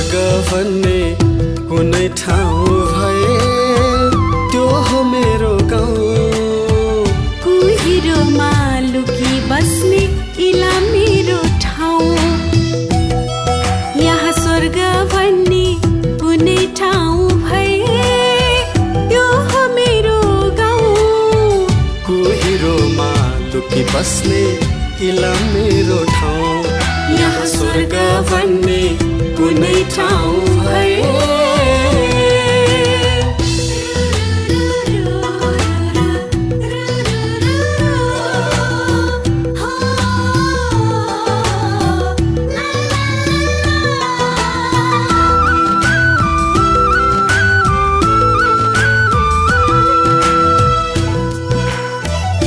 स्वर्ग भन्ने कुनै ठाउँ भए त्यो हो मेरो गाउँ। कुहिरोमा लुकी बस्ने इला मेरो ठाउँ। यहाँ स्वर्ग भन्ने कुनै ठाउँ भए त्यो हो मेरो गाउँ। कुहिरोमा लुकी बस्ने इला मेरो ठाउँ। यहाँ स्वर्ग भन्ने कुनै ठाउँ भए